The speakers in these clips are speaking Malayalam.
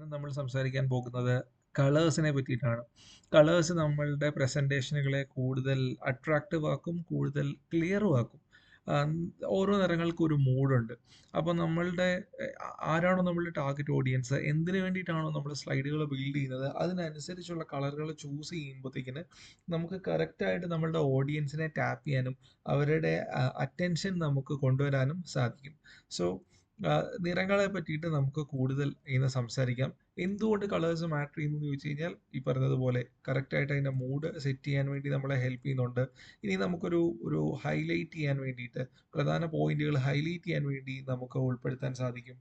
ഇന്ന് നമ്മൾ സംസാരിക്കാൻ പോകുന്നത് കളേഴ്സിനെ പറ്റിയിട്ടാണ്. കളേഴ്സ് നമ്മളുടെ പ്രസന്റേഷനുകളെ കൂടുതൽ അട്രാക്റ്റീവ് ആക്കും, കൂടുതൽ ക്ലിയറും ആക്കും. ആം, ഓരോ നിറങ്ങൾക്കും ഒരു മൂഡുണ്ട്. അപ്പോൾ നമ്മളുടെ ആരാണോ നമ്മളുടെ ടാർഗറ്റ് ഓഡിയൻസ്, എന്തിനു വേണ്ടിയിട്ടാണോ നമ്മൾ സ്ലൈഡുകൾ ബിൽഡ് ചെയ്യുന്നത്, അതിനനുസരിച്ചുള്ള കളറുകൾ ചൂസ് ചെയ്യുമ്പോഴത്തേക്കിന് നമുക്ക് കറക്റ്റായിട്ട് നമ്മളുടെ ഓഡിയൻസിനെ ടാപ്പ് ചെയ്യാനും അവരുടെ അറ്റൻഷൻ നമുക്ക് കൊണ്ടുവരാനും സാധിക്കും. സോ നിറങ്ങളെ പറ്റിയിട്ട് നമുക്ക് കൂടുതൽ ഇന്ന് സംസാരിക്കാം. എന്തുകൊണ്ട് കളേഴ്സ് മാറ്റർ ചെയ്യുന്നു എന്ന് ചോദിച്ചു കഴിഞ്ഞാൽ ഈ പറഞ്ഞതുപോലെ കറക്റ്റായിട്ട് അതിൻ്റെ മൂഡ് സെറ്റ് ചെയ്യാൻ വേണ്ടി നമ്മളെ ഹെൽപ്പ് ചെയ്യുന്നുണ്ട്. ഇനി നമുക്കൊരു ഒരു ഹൈലൈറ്റ് ചെയ്യാൻ വേണ്ടിയിട്ട് പ്രധാന പോയിന്റുകൾ ഹൈലൈറ്റ് ചെയ്യാൻ വേണ്ടി നമുക്ക് ഉൾപ്പെടുത്താൻ സാധിക്കും.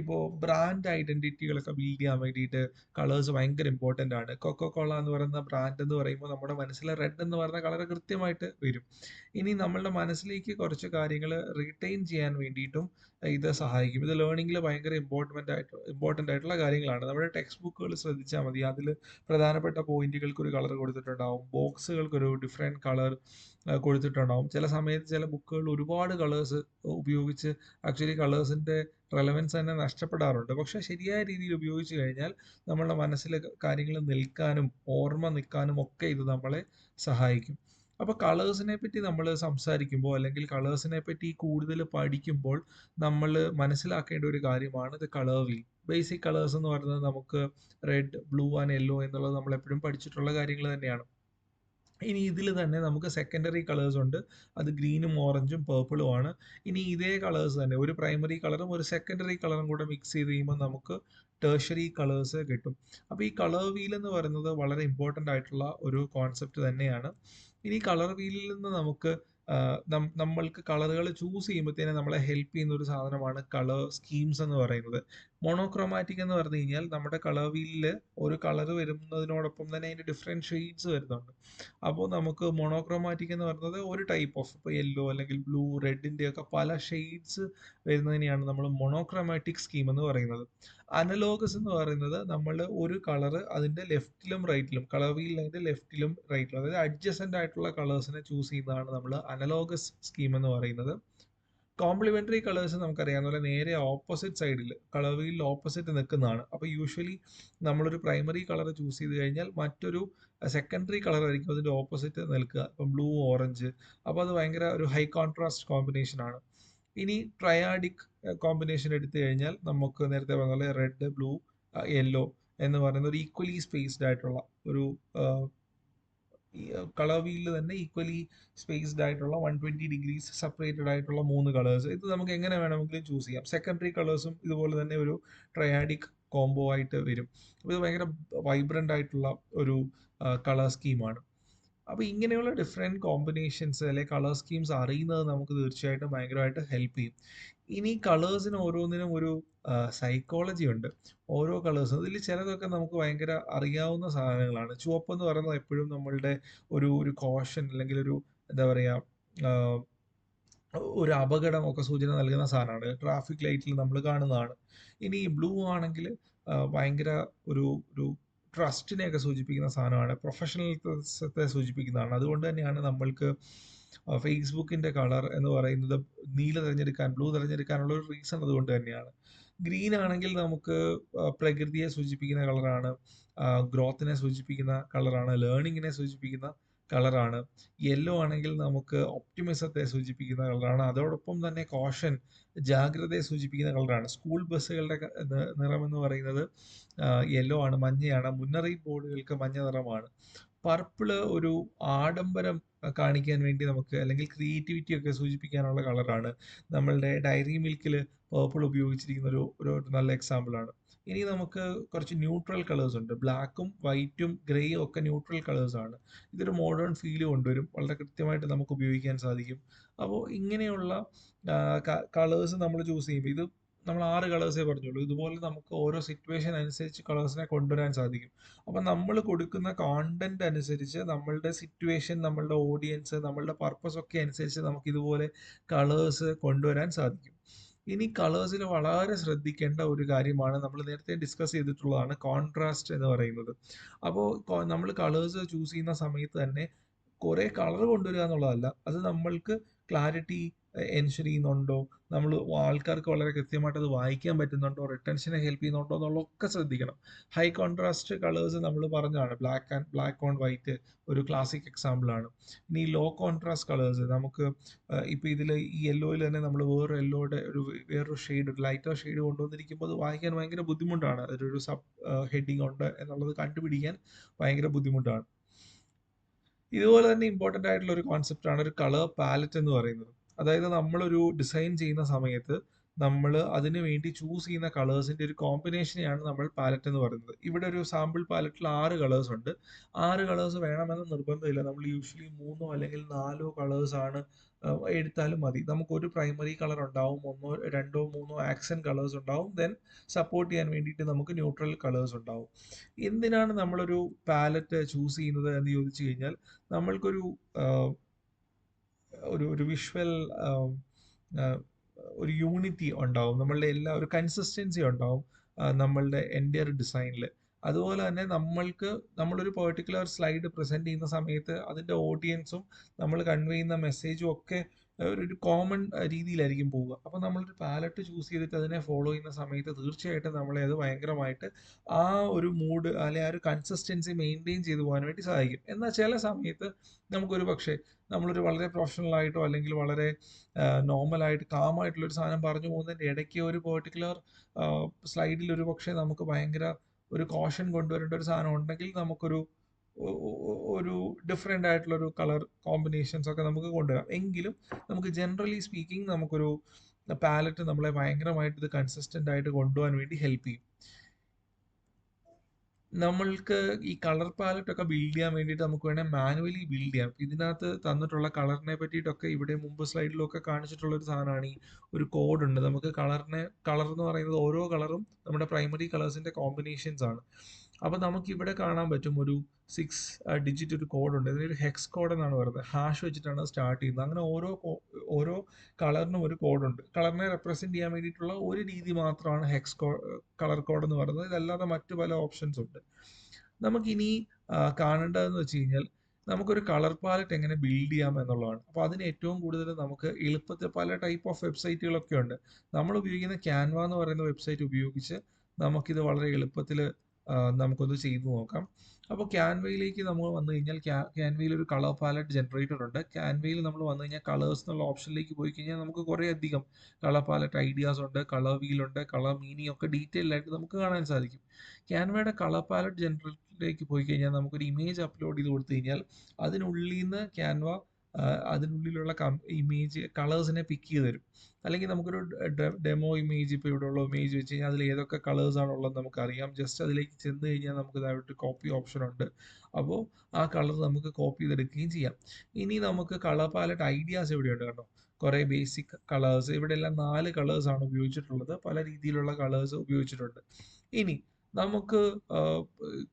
ഇപ്പോൾ ബ്രാൻഡ് ഐഡന്റിറ്റികളൊക്കെ ബിൽഡ് ചെയ്യാൻ വേണ്ടിയിട്ട് കളേഴ്സ് ഭയങ്കര ഇമ്പോർട്ടൻ്റ് ആണ്. കൊക്കോ കോള എന്ന് പറയുന്ന ബ്രാൻഡ് എന്ന് പറയുമ്പോൾ നമ്മുടെ മനസ്സിൽ റെഡ് എന്ന് പറയുന്ന കളർ കൃത്യമായിട്ട് വരും. ഇനി നമ്മളുടെ മനസ്സിലേക്ക് കുറച്ച് കാര്യങ്ങൾ റീറ്റെയിൻ ചെയ്യാൻ വേണ്ടിയിട്ടും ഇത് സഹായിക്കും. ഇത് ലേണിംഗിൽ ഭയങ്കര ഇമ്പോർട്ടൻ്റ് ആയിട്ടുള്ള കാര്യങ്ങളാണ്. നമ്മുടെ ടെക്സ്റ്റ് ബുക്കുകൾ ശ്രദ്ധിച്ചാൽ മതി. അതിൽ പ്രധാനപ്പെട്ട പോയിന്റുകൾക്ക് ഒരു കളർ കൊടുത്തിട്ടുണ്ടാവും, ബോക്സുകൾക്ക് ഒരു ഡിഫറെൻറ്റ് കളർ കൊടുത്തിട്ടുണ്ടാവും. ചില സമയത്ത് ചില ബുക്കുകൾ ഒരുപാട് കളേഴ്സ് ഉപയോഗിച്ച് ആക്ച്വലി കളേഴ്സിൻ്റെ റെലവൻസ് തന്നെ നഷ്ടപ്പെടാറുണ്ട്. പക്ഷെ ശരിയായ രീതിയിൽ ഉപയോഗിച്ച് കഴിഞ്ഞാൽ നമ്മളുടെ മനസ്സിൽ കാര്യങ്ങൾ നിൽക്കാനും ഓർമ്മ നിൽക്കാനും ഒക്കെ ഇത് നമ്മളെ സഹായിക്കും. അപ്പോൾ കളേഴ്സിനെ പറ്റി നമ്മൾ സംസാരിക്കുമ്പോൾ അല്ലെങ്കിൽ കളേഴ്സിനെ പറ്റി കൂടുതൽ പഠിക്കുമ്പോൾ നമ്മൾ മനസ്സിലാക്കേണ്ട ഒരു കാര്യമാണ് ഇത് കളർ വീൽ. ബേസിക് കളേഴ്സ് എന്ന് പറയുന്നത് നമുക്ക് റെഡ്, ബ്ലൂ ആൻഡ് യെല്ലോ എന്നുള്ളത് നമ്മൾ എപ്പോഴും പഠിച്ചിട്ടുള്ള കാര്യങ്ങൾ തന്നെയാണ്. ഇനി ഇതിൽ തന്നെ നമുക്ക് സെക്കൻഡറി കളേഴ്സ് ഉണ്ട്. അത് ഗ്രീനും ഓറഞ്ചും പേർപ്പിളും ആണ്. ഇനി ഇതേ കളേഴ്സ് തന്നെ ഒരു പ്രൈമറി കളറും ഒരു സെക്കൻഡറി കളറും കൂടെ മിക്സ് ചെയ്ത് കഴിയുമ്പോൾ നമുക്ക് ടേർഷറി കളേഴ്സ് കിട്ടും. അപ്പോൾ ഈ കളർ വീൽ എന്ന് പറയുന്നത് വളരെ ഇമ്പോർട്ടൻ്റ് ആയിട്ടുള്ള ഒരു കോൺസെപ്റ്റ് തന്നെയാണ്. ഇനി കളർ വീലിൽ നിന്ന് നമുക്ക് നമ്മൾക്ക് കളറുകൾ ചൂസ് ചെയ്യുമ്പോഴത്തേനും നമ്മളെ ഹെൽപ്പ് ചെയ്യുന്ന ഒരു സാധനമാണ് കളർ സ്കീംസ് എന്ന് പറയുന്നത്. മോണോക്രോമാറ്റിക് എന്ന് പറഞ്ഞു കഴിഞ്ഞാൽ നമ്മുടെ കളർ വീലിൽ ഒരു കളർ വരുന്നതിനോടൊപ്പം തന്നെ അതിൻ്റെ ഡിഫറെൻറ്റ് ഷെയ്ഡ്സ് വരുന്നുണ്ട്. അപ്പോൾ നമുക്ക് മോണോക്രോമാറ്റിക് എന്ന് പറയുന്നത് ഒരു ടൈപ്പ് ഓഫ് ഇപ്പോൾ യെല്ലോ അല്ലെങ്കിൽ ബ്ലൂ, റെഡിൻ്റെ ഒക്കെ പല ഷെയ്ഡ്സ് വരുന്നതിനെയാണ് നമ്മൾ മോണോക്രോമാറ്റിക് സ്കീം എന്ന് പറയുന്നത്. അനലോഗസ് എന്ന് പറയുന്നത് നമ്മൾ ഒരു കളർ അതിൻ്റെ ലെഫ്റ്റിലും റൈറ്റിലും കളർ വീലിൽ അതിൻ്റെ ലെഫ്റ്റിലും റൈറ്റിലും അതായത് അഡ്ജസൻ്റ് ആയിട്ടുള്ള കളേഴ്സിനെ ചൂസ് ചെയ്യുന്നതാണ് നമ്മൾ അനലോഗസ് സ്കീം എന്ന് പറയുന്നത്. കോംപ്ലിമെന്ററി കളേഴ്സ് നമുക്കറിയാവുന്ന പോലെ നേരെ ഓപ്പോസിറ്റ് സൈഡിൽ കളർ വീലിൽ ഓപ്പോസിറ്റ് നിൽക്കുന്നതാണ്. അപ്പോൾ യൂഷ്വലി നമ്മളൊരു പ്രൈമറി കളർ ചൂസ് ചെയ്ത് കഴിഞ്ഞാൽ മറ്റൊരു സെക്കൻഡറി കളർ ആയിരിക്കും അതിൻ്റെ ഓപ്പോസിറ്റ് നിൽക്കുക. ഇപ്പം ബ്ലൂ, ഓറഞ്ച്. അപ്പോൾ അത് ഭയങ്കര ഒരു ഹൈ കോൺട്രാസ്റ്റ് കോമ്പിനേഷൻ ആണ്. ഇനി ട്രയാഡിക് കോമ്പിനേഷൻ എടുത്തു കഴിഞ്ഞാൽ നമുക്ക് നേരത്തെ പറഞ്ഞ പോലെ റെഡ്, ബ്ലൂ, യെല്ലോ എന്ന് പറയുന്ന ഒരു ഈക്വലി സ്പേസ്ഡ് ആയിട്ടുള്ള ഒരു കളർ വീലിൽ തന്നെ ഈക്വലി സ്പേസ്ഡ് ആയിട്ടുള്ള 120 ഡിഗ്രീസ് സെപ്പറേറ്റഡ് ആയിട്ടുള്ള 3 കളേഴ്സ്. ഇത് നമുക്ക് എങ്ങനെ വേണമെങ്കിലും ചൂസ് ചെയ്യാം. സെക്കൻഡറി കളേഴ്സും ഇതുപോലെ തന്നെ ഒരു ട്രയാഡിക് കോംബോ ആയിട്ട് വരും. അപ്പോൾ ഇത് ഭയങ്കര വൈബ്രൻ്റ് ആയിട്ടുള്ള ഒരു കളർ സ്കീമാണ്. അപ്പോൾ ഇങ്ങനെയുള്ള ഡിഫറെൻറ്റ് കോമ്പിനേഷൻസ് അല്ലെങ്കിൽ കളർ സ്കീംസ് അറിയുന്നത് നമുക്ക് തീർച്ചയായിട്ടും ഭയങ്കരമായിട്ട് ഹെൽപ്പ് ചെയ്യും. ഇനി കളേഴ്സിന് ഓരോന്നിനും ഒരു സൈക്കോളജി ഉണ്ട്. ഓരോ കളേഴ്സും ഇതിൽ ചിലതൊക്കെ നമുക്ക് ഭയങ്കര അറിയാവുന്ന സാധനങ്ങളാണ്. ചുവപ്പ് എന്ന് പറയുന്നത് എപ്പോഴും നമ്മളുടെ ഒരു ഒരു കോഷൻ അല്ലെങ്കിൽ ഒരു എന്താ പറയുക ഒരു അപകടം ഒക്കെ സൂചന നൽകുന്ന സാധനമാണ്. ട്രാഫിക് ലൈറ്റിൽ നമ്മൾ കാണുന്നതാണ്. ഇനി ബ്ലൂ ആണെങ്കിൽ ഭയങ്കര ഒരു ഒരു ട്രസ്റ്റിനെയൊക്കെ സൂചിപ്പിക്കുന്ന സാധനമാണ്. പ്രൊഫഷണലിസത്തെ സൂചിപ്പിക്കുന്നതാണ്. അതുകൊണ്ട് തന്നെയാണ് നമ്മൾക്ക് ഫേസ്ബുക്കിന്റെ കളർ എന്ന് പറയുന്നത് നീല തിരഞ്ഞെടുക്കാൻ, ബ്ലൂ തിരഞ്ഞെടുക്കാനുള്ള ഒരു റീസൺ അതുകൊണ്ട് തന്നെയാണ്. ഗ്രീൻ ആണെങ്കിൽ നമുക്ക് പ്രകൃതിയെ സൂചിപ്പിക്കുന്ന കളറാണ്, ഗ്രോത്തിനെ സൂചിപ്പിക്കുന്ന കളറാണ്, ലേണിങ്ങിനെ സൂചിപ്പിക്കുന്ന കളറാണ്. യെല്ലോ ആണെങ്കിൽ നമുക്ക് ഒപ്റ്റിമിസത്തെ സൂചിപ്പിക്കുന്ന കളറാണ്. അതോടൊപ്പം തന്നെ കോഷൻ, ജാഗ്രതയെ സൂചിപ്പിക്കുന്ന കളറാണ്. സ്കൂൾ ബസ്സുകളുടെ നിറം എന്ന് പറയുന്നത് യെല്ലോ ആണ്, മഞ്ഞയാണ്. മുന്നറിയിപ്പ് ബോർഡുകൾക്ക് മഞ്ഞ നിറമാണ്. പർപ്പിള് ഒരു ആഡംബരം കാണിക്കാൻ വേണ്ടി നമുക്ക് അല്ലെങ്കിൽ ക്രിയേറ്റിവിറ്റി ഒക്കെ സൂചിപ്പിക്കാനുള്ള കളറാണ്. നമ്മളുടെ ഡയറി മിൽക്കിൽ പേർപ്പിൾ ഉപയോഗിച്ചിരിക്കുന്ന ഒരു നല്ല എക്സാമ്പിൾ ആണ്. ഇനി നമുക്ക് കുറച്ച് ന്യൂട്രൽ കളേഴ്സ് ഉണ്ട്. ബ്ലാക്കും വൈറ്റും ഗ്രേയും ഒക്കെ ന്യൂട്രൽ കളേഴ്സ് ആണ്. ഇതൊരു മോഡേൺ ഫീല് കൊണ്ടുവരും. വളരെ കൃത്യമായിട്ട് നമുക്ക് ഉപയോഗിക്കാൻ സാധിക്കും. അപ്പോൾ ഇങ്ങനെയുള്ള കളേഴ്സ് നമ്മൾ ചൂസ് ചെയ്യുമ്പോൾ ഇത് നമ്മൾ 6 കളേഴ്സേ പറഞ്ഞുള്ളൂ. ഇതുപോലെ നമുക്ക് ഓരോ സിറ്റുവേഷൻ അനുസരിച്ച് കളേഴ്സിനെ കൊണ്ടുവരാൻ സാധിക്കും. അപ്പം നമ്മൾ കൊടുക്കുന്ന കോണ്ടന്റ് അനുസരിച്ച് നമ്മളുടെ സിറ്റുവേഷൻ, നമ്മളുടെ ഓഡിയൻസ്, നമ്മളുടെ പർപ്പസ് ഒക്കെ അനുസരിച്ച് നമുക്ക് ഇതുപോലെ കളേഴ്സ് കൊണ്ടുവരാൻ സാധിക്കും. ഇനി കളേഴ്സിൽ വളരെ ശ്രദ്ധിക്കേണ്ട ഒരു കാര്യമാണ് നമ്മൾ നേരത്തെ ഡിസ്കസ് ചെയ്തിട്ടുള്ളതാണ് കോൺട്രാസ്റ്റ് എന്ന് പറയുന്നത്. അപ്പോൾ നമ്മൾ കളേഴ്സ് ചൂസ് ചെയ്യുന്ന സമയത്ത് തന്നെ കുറേ കളർ കൊണ്ടുവരിക എന്നുള്ളതല്ല, അത് നമ്മൾക്ക് ക്ലാരിറ്റി, എൻഷുർ ചെയ്യുന്നുണ്ടോ, നമ്മൾ ആൾക്കാർക്ക് വളരെ കൃത്യമായിട്ട് അത് വായിക്കാൻ പറ്റുന്നുണ്ടോ, റിട്ടൻഷനെ ഹെൽപ്പ് ചെയ്യുന്നുണ്ടോ എന്നുള്ളതൊക്കെ ശ്രദ്ധിക്കണം. ഹൈ കോൺട്രാസ്റ്റ് കളേഴ്സ് നമ്മൾ പറഞ്ഞതാണ്, ബ്ലാക്ക് ഓൺ വൈറ്റ് ഒരു ക്ലാസിക് എക്സാമ്പിൾ ആണ്. ഇനി ലോ കോൺട്രാസ്റ്റ് കളേഴ്സ് നമുക്ക് ഇപ്പൊ ഇതിൽ ഈ യെല്ലോയിൽ തന്നെ നമ്മൾ വേറൊരു ഷെയ്ഡ്, ഒരു ലൈറ്റർ ഷെയ്ഡ് കൊണ്ടുവന്നിരിക്കുമ്പോൾ അത് വായിക്കാൻ ഭയങ്കര ബുദ്ധിമുട്ടാണ്. അതിലൊരു സബ് ഹെഡിങ് ഉണ്ട് എന്നുള്ളത് കണ്ടുപിടിക്കാൻ ഭയങ്കര ബുദ്ധിമുട്ടാണ്. ഇതുപോലെ തന്നെ ഇമ്പോർട്ടൻ്റ് ആയിട്ടുള്ള ഒരു കോൺസെപ്റ്റ് ആണ് ഒരു കളർ പാലറ്റ് എന്ന് പറയുന്നത്. അതായത് നമ്മളൊരു ഡിസൈൻ ചെയ്യുന്ന സമയത്ത് നമ്മൾ അതിന് വേണ്ടി ചൂസ് ചെയ്യുന്ന കളേഴ്സിന്റെ ഒരു കോമ്പിനേഷനെയാണ് നമ്മൾ പാലറ്റ് എന്ന് പറയുന്നത്. ഇവിടെ ഒരു സാമ്പിൾ പാലറ്റിൽ 6 കളേഴ്സ് ഉണ്ട്. 6 കളേഴ്സ് വേണമെന്ന് നിർബന്ധമില്ല. നമ്മൾ യൂഷ്വലി 3 അല്ലെങ്കിൽ 4 കളേഴ്സ് ആണ് എടുത്താലും മതി. നമുക്ക് ഒരു പ്രൈമറി കളർ ഉണ്ടാവും, 1 2 3 ആക്സെന്റ് കളേഴ്സ് ഉണ്ടാവും, ദെൻ സപ്പോർട്ട് ചെയ്യാൻ വേണ്ടിയിട്ട് നമുക്ക് ന്യൂട്രൽ കളേഴ്സ് ഉണ്ടാവും. എന്തിനാണ് നമ്മളൊരു പാലറ്റ് ചൂസ് ചെയ്യുന്നത് എന്ന് ചോദിച്ചു കഴിഞ്ഞാൽ, നമ്മൾക്കൊരു ആഹ്, ഒരു വിഷ്വൽ ഒരു യൂണിറ്റി ഉണ്ടാവും, നമ്മളുടെ ഒരു കൺസിസ്റ്റൻസി ഉണ്ടാവും നമ്മളുടെ എൻ്റെ ഒരു ഡിസൈനിൽ. അതുപോലെ തന്നെ നമ്മളൊരു പെർട്ടിക്കുലർ സ്ലൈഡ് പ്രസന്റ് ചെയ്യുന്ന സമയത്ത് അതിന്റെ ഓഡിയൻസും നമ്മൾ കൺവേ ചെയ്യുന്ന മെസ്സേജും ഒക്കെ ഒരു കോമൺ രീതിയിലായിരിക്കും പോവുക. അപ്പൊ നമ്മളൊരു പാലറ്റ് ചൂസ് ചെയ്തിട്ട് അതിനെ ഫോളോ ചെയ്യുന്ന സമയത്ത് തീർച്ചയായിട്ടും നമ്മളെ അത് ഭയങ്കരമായിട്ട് ആ ഒരു മൂഡ് അല്ലെ ആ ഒരു കൺസിസ്റ്റൻസി മെയിൻറ്റെയിൻ ചെയ്തു പോകാൻ വേണ്ടി സഹായിക്കും. എന്നാൽ ചില സമയത്ത് നമുക്കൊരു പക്ഷേ നമ്മളൊരു വളരെ പ്രൊഫഷണൽ ആയിട്ടോ അല്ലെങ്കിൽ വളരെ നോർമൽ ആയിട്ട് കാം ആയിട്ടുള്ള ഒരു സാധനം പറഞ്ഞു പോകുന്നതിന്റെ ഇടയ്ക്ക് ഒരു പെർട്ടിക്കുലർ സ്ലൈഡിൽ ഒരു പക്ഷേ നമുക്ക് ഭയങ്കര ഒരു കോഷൻ കൊണ്ടുവരേണ്ട ഒരു സാധനം ഉണ്ടെങ്കിൽ നമുക്കൊരു ഒരു ഡിഫറെൻ്റ് ആയിട്ടുള്ള ഒരു കളർ കോമ്പിനേഷൻസ് ഒക്കെ നമുക്ക് കൊണ്ടുവരാം. എങ്കിലും നമുക്ക് ജനറലി സ്പീക്കിംഗ് നമുക്കൊരു പാലറ്റ് നമ്മളെ ഭയങ്കരമായിട്ട് ഇത് കൺസിസ്റ്റന്റ് ആയിട്ട് കൊണ്ടുപോകാൻ വേണ്ടി ഹെൽപ്പ് ചെയ്യും. നമ്മൾക്ക് ഈ കളർ പാലറ്റ് ഒക്കെ ബിൽഡ് ചെയ്യാൻ വേണ്ടിയിട്ട് നമുക്ക് വേണേൽ മാനുവലി ബിൽഡ് ചെയ്യാം. ഇതിനകത്ത് തന്നിട്ടുള്ള കളറിനെ പറ്റിയിട്ടൊക്കെ ഇവിടെ മുമ്പ് സ്ലൈഡിലൊക്കെ കാണിച്ചിട്ടുള്ള ഒരു സാധനമാണ് ഈ ഒരു കോഡ് ഉണ്ട്. നമുക്ക് കളർ എന്ന് പറയുന്നത് ഓരോ കളറും നമ്മുടെ പ്രൈമറി കളേഴ്സിന്റെ കോമ്പിനേഷൻസ് ആണ്. അപ്പൊ നമുക്ക് ഇവിടെ കാണാൻ പറ്റും ഒരു 6 ഡിജിറ്റ് ഒരു കോഡ് ഉണ്ട്. ഇതിനൊരു ഹെക്സ് കോഡ് എന്നാണ് പറയുന്നത്. ഹാഷ് വെച്ചിട്ടാണ് സ്റ്റാർട്ട് ചെയ്യുന്നത്. അങ്ങനെ ഓരോ കളറിനും ഒരു കോഡ് ഉണ്ട്. കളറിനെ റെപ്രസെന്റ് ചെയ്യാൻ വേണ്ടിയിട്ടുള്ള ഒരു രീതി മാത്രമാണ് കളർ കോഡ് എന്ന് പറയുന്നത്. ഇതല്ലാതെ മറ്റു പല ഓപ്ഷൻസ് ഉണ്ട്. നമുക്കിനി കാണേണ്ടതെന്ന് വെച്ച് കഴിഞ്ഞാൽ നമുക്കൊരു കളർ പാലറ്റ് എങ്ങനെ ബിൽഡ് ചെയ്യാം എന്നുള്ളതാണ്. അപ്പൊ അതിന് ഏറ്റവും കൂടുതൽ നമുക്ക് എളുപ്പത്തിൽ പല ടൈപ്പ് ഓഫ് വെബ്സൈറ്റുകളൊക്കെ ഉണ്ട്. നമ്മൾ ഉപയോഗിക്കുന്ന ക്യാൻവ എന്ന് പറയുന്ന വെബ്സൈറ്റ് ഉപയോഗിച്ച് നമുക്കിത് വളരെ എളുപ്പത്തിൽ നമുക്കൊന്ന് ചെയ്തു നോക്കാം. അപ്പോൾ ക്യാൻവയിലേക്ക് നമ്മൾ വന്നു കഴിഞ്ഞാൽ ക്യാൻവയിൽ ഒരു കളർ പാലറ്റ് ജനറേറ്റർ ഉണ്ട്. ക്യാൻവയിൽ നമ്മൾ വന്നു കഴിഞ്ഞാൽ കളേഴ്സ് എന്നുള്ള ഓപ്ഷനിലേക്ക് പോയി കഴിഞ്ഞാൽ നമുക്ക് കുറേ അധികം കളർ പാലറ്റ് ഐഡിയാസ് ഉണ്ട്, കളർ വീൽ ഉണ്ട്, കളർ മീനിങ് ഒക്കെ ഡീറ്റെയിൽ ആയിട്ട് നമുക്ക് കാണാൻ സാധിക്കും. ക്യാൻവയുടെ കളർ പാലറ്റ് ജനറേറ്ററിലേക്ക് പോയി കഴിഞ്ഞാൽ നമുക്കൊരു ഇമേജ് അപ്ലോഡ് ചെയ്ത് കൊടുത്തു കഴിഞ്ഞാൽ അതിനുള്ളിൽ നിന്ന് ക്യാൻവ അതിനുള്ളിലുള്ള ഇമേജ് കളേഴ്സിനെ പിക്ക് ചെയ്ത് തരും. അല്ലെങ്കിൽ നമുക്കൊരു ഡെമോ ഇമേജ്, ഇപ്പോൾ ഇവിടെയുള്ള ഇമേജ് വെച്ച് കഴിഞ്ഞാൽ അതിൽ ഏതൊക്കെ കളേഴ്സ് ആണുള്ളത് നമുക്കറിയാം. ജസ്റ്റ് അതിലേക്ക് ചെന്ന് കഴിഞ്ഞാൽ നമുക്ക് ഇതായിട്ട് കോപ്പി ഓപ്ഷൻ ഉണ്ട്. അപ്പോൾ ആ കളർ നമുക്ക് കോപ്പി ചെയ്തെടുക്കുകയും ചെയ്യാം. ഇനി നമുക്ക് കളർ പാലറ്റ് ഐഡിയാസ് എവിടെയുണ്ട് കണ്ടോ, കുറെ ബേസിക് കളേഴ്സ്, ഇവിടെ എല്ലാം 4 കളേഴ്സ് ആണ് ഉപയോഗിച്ചിട്ടുള്ളത്. പല രീതിയിലുള്ള കളേഴ്സ് ഉപയോഗിച്ചിട്ടുണ്ട്. ഇനി നമുക്ക്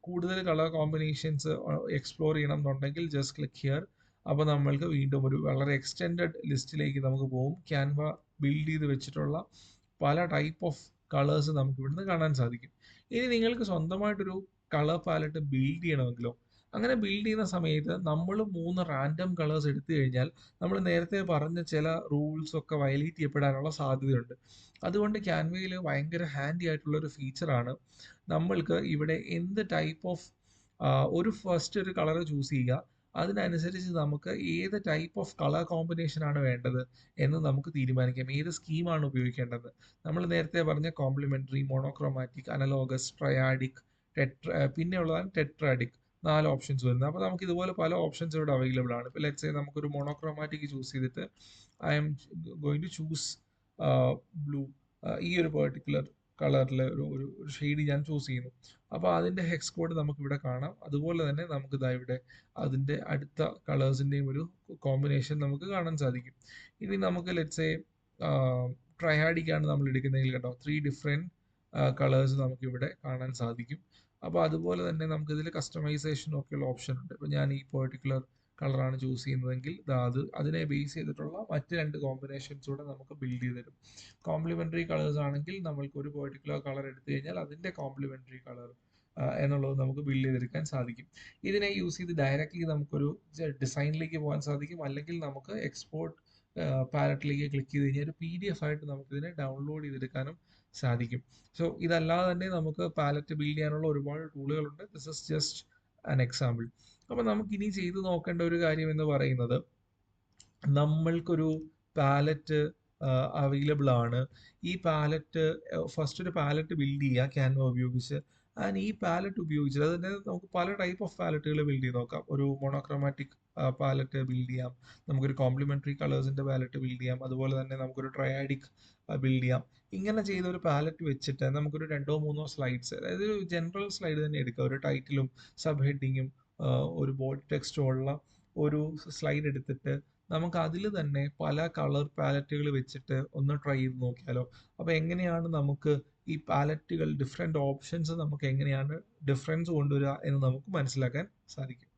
കൂടുതൽ കളർ കോമ്പിനേഷൻസ് എക്സ്പ്ലോർ ചെയ്യണം എന്നുണ്ടെങ്കിൽ ജസ്റ്റ് ക്ലിക്ക് ഹിയർ. അപ്പോൾ നമ്മൾക്ക് വീണ്ടും ഒരു വളരെ എക്സ്റ്റെൻഡഡ് ലിസ്റ്റിലേക്ക് നമുക്ക് പോകും. ക്യാൻവ ബിൽഡ് ചെയ്ത് വെച്ചിട്ടുള്ള പല ടൈപ്പ് ഓഫ് കളേഴ്സ് നമുക്ക് ഇവിടുന്ന് കാണാൻ സാധിക്കും. ഇനി നിങ്ങൾക്ക് സ്വന്തമായിട്ടൊരു കളർ പാലറ്റ് ബിൽഡ് ചെയ്യണമെങ്കിലോ, അങ്ങനെ ബിൽഡ് ചെയ്യുന്ന സമയത്ത് നമ്മൾ 3 റാൻഡം കളേഴ്സ് എടുത്തു കഴിഞ്ഞാൽ നമ്മൾ നേരത്തെ പറഞ്ഞ ചില റൂൾസ് ഒക്കെ വയലേറ്റ് ചെയ്യപ്പെടാനുള്ള സാധ്യതയുണ്ട്. അതുകൊണ്ട് ക്യാൻവയിൽ ഭയങ്കര ഹാൻഡി ആയിട്ടുള്ള ഒരു ഫീച്ചറാണ് നമ്മൾക്ക് ഇവിടെ എന്ത് ടൈപ്പ് ഓഫ് ഒരു കളർ ചൂസ് ചെയ്യുക, അതിനനുസരിച്ച് നമുക്ക് ഏത് ടൈപ്പ് ഓഫ് കളർ കോമ്പിനേഷൻ ആണ് വേണ്ടത് എന്ന് നമുക്ക് തീരുമാനിക്കാം. ഏത് സ്കീമാണ് ഉപയോഗിക്കേണ്ടത്. നമ്മൾ നേരത്തെ പറഞ്ഞ കോംപ്ലിമെന്ററി, മോണോക്രോമാറ്റിക്, അനലോഗസ്, ട്രയാഡിക്, പിന്നെ ഉള്ളതാണ് ടെട്രാഡിക്, 4 ഓപ്ഷൻസ് വരുന്നത്. അപ്പോൾ നമുക്ക് ഇതുപോലെ പല ഓപ്ഷൻസ് ഇവിടെ അവൈലബിൾ ആണ്. ഇപ്പോൾ ലെറ്റ്സ് സേ നമുക്കൊരു മോണോക്രോമാറ്റിക് ചൂസ് ചെയ്തിട്ട് I'm going to choose blue, ഈ ഒരു പെർട്ടിക്കുലർ കളറിലെ ഒരു ഷെയ്ഡ് ഞാൻ ചൂസ് ചെയ്യുന്നു. അപ്പോൾ അതിന്റെ ഹെക്സ് കോഡ് നമുക്ക് ഇവിടെ കാണാം. അതുപോലെ തന്നെ നമുക്ക് ഇതാ ഇവിടെ അതിന്റെ അടുത്ത കളേഴ്സിന്റെയും ഒരു കോമ്പിനേഷൻ നമുക്ക് കാണാൻ സാധിക്കും. ഇനി നമുക്ക് ലെറ്റ്സ് സേ ട്രയാഡിക് ആണ് നമ്മൾ എടുക്കുന്നതെങ്കിൽ കേട്ടോ, 3 ഡിഫറെന്റ് കളേഴ്സ് നമുക്ക് ഇവിടെ കാണാൻ സാധിക്കും. അപ്പോൾ അതുപോലെ തന്നെ നമുക്ക് ഇതിൽ കസ്റ്റമൈസേഷൻ ഒക്കെയുള്ള ഓപ്ഷൻ ഉണ്ട്. ഇപ്പോൾ ഞാൻ ഈ പെർട്ടിക്കുലർ കളറാണ് ചൂസ് ചെയ്യുന്നതെങ്കിൽ അതിനെ ബേസ് ചെയ്തിട്ടുള്ള മറ്റ് 2 കോമ്പിനേഷൻസ് കൂടെ നമുക്ക് ബിൽഡ് ചെയ്ത് തരും. കോംപ്ലിമെന്ററി കളേഴ്സ് ആണെങ്കിൽ നമ്മൾക്ക് ഒരു പെർട്ടിക്കുലർ കളർ എടുത്തു കഴിഞ്ഞാൽ അതിന്റെ കോംപ്ലിമെന്ററി കളർ എന്നുള്ളത് നമുക്ക് ബിൽഡ് ചെയ്തെടുക്കാൻ സാധിക്കും. ഇതിനെ യൂസ് ചെയ്ത് ഡയറക്റ്റ്ലി നമുക്കൊരു ഡിസൈനിലേക്ക് പോകാൻ സാധിക്കും. അല്ലെങ്കിൽ നമുക്ക് എക്സ്പോർട്ട് പാലറ്റിലേക്ക് ക്ലിക്ക് ചെയ്ത് കഴിഞ്ഞാൽ ഒരു PDF ആയിട്ട് നമുക്കിതിനെ ഡൗൺലോഡ് ചെയ്തെടുക്കാനും സാധിക്കും. സോ ഇതല്ലാതെ തന്നെ നമുക്ക് പാലറ്റ് ബിൽഡ് ചെയ്യാനുള്ള ഒരുപാട് ടൂളുകളുണ്ട്. This is just an example. അപ്പൊ നമുക്ക് ഇനി ചെയ്തു നോക്കേണ്ട ഒരു കാര്യം എന്ന് പറയുന്നത്, നമ്മൾക്കൊരു പാലറ്റ് അവൈലബിൾ ആണ്. ഈ പാലറ്റ് ഫസ്റ്റ് ഒരു പാലറ്റ് ബിൽഡ് ചെയ്യുക ക്യാൻവ ഉപയോഗിച്ച്. ആൻഡ് ഈ പാലറ്റ് ഉപയോഗിച്ച് അതിന് നമുക്ക് പല ടൈപ്പ് ഓഫ് പാലറ്റുകൾ ബിൽഡ് ചെയ്ത് നോക്കാം. ഒരു മോണോക്രോമാറ്റിക് പാലറ്റ് ബിൽഡ് ചെയ്യാം, നമുക്കൊരു കോംപ്ലിമെന്ററി കളേഴ്സിന്റെ പാലറ്റ് ബിൽഡ് ചെയ്യാം, അതുപോലെ തന്നെ നമുക്കൊരു ട്രയാഡിക് ബിൽഡ് ചെയ്യാം. ഇങ്ങനെ ചെയ്ത ഒരു പാലറ്റ് വെച്ചിട്ട് നമുക്കൊരു രണ്ടോ മൂന്നോ സ്ലൈഡ്സ്, അതായത് ഒരു ജനറൽ സ്ലൈഡ് തന്നെ എടുക്കുക, ഒരു ടൈറ്റിലും സബ് ഹെഡിങ്ങും ഒരു ബോൾഡ് ടെക്സ്റ്റും ഉള്ള ഒരു സ്ലൈഡ് എടുത്തിട്ട് നമുക്ക് അതിൽ തന്നെ പല കളർ പാലറ്റുകൾ വെച്ചിട്ട് ഒന്ന് ട്രൈ ചെയ്ത് നോക്കിയാലോ? അപ്പൊ എങ്ങനെയാണ് നമുക്ക് ഈ പാലറ്റുകൾ ഡിഫറെന്റ് ഓപ്ഷൻസ് നമുക്ക് എങ്ങനെയാണ് ഡിഫറൻസ് കൊണ്ടുവരിക എന്ന് നമുക്ക് മനസ്സിലാക്കാൻ സാധിക്കും.